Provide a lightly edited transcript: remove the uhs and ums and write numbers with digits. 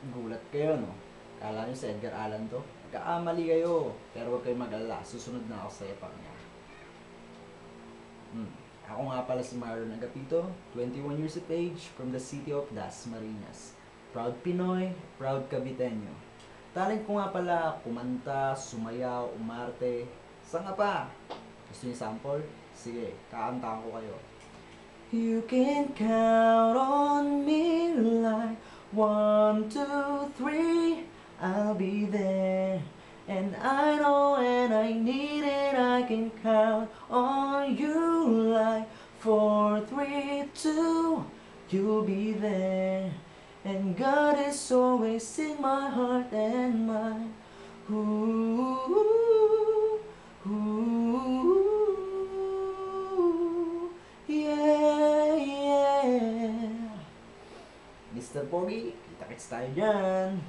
Gulat kayo, no? Kala nyo si Edgar Allan to? Nagkakamali kayo. Pero huwag kayong mag-alala. Susunod na ako sa epang niya. Hmm. Ako nga pala si Marlon Agapito, 21 years of age, from the city of Dasmariñas. Proud Pinoy, proud Caviteño. Talent ko nga pala, kumanta, sumayaw, umarte. Saan nga pa? Gusto niyo sample? Sige, kakantahan ko kayo. You can count on me like 1, 2, 3, I'll be there. And I know when I need it, I can count on you like 4, 3, 2, you'll be there. And God is always in my heart and mind. Ooh, ooh, yeah, yeah. Mr. Pogi, kita-kits tayo dyan.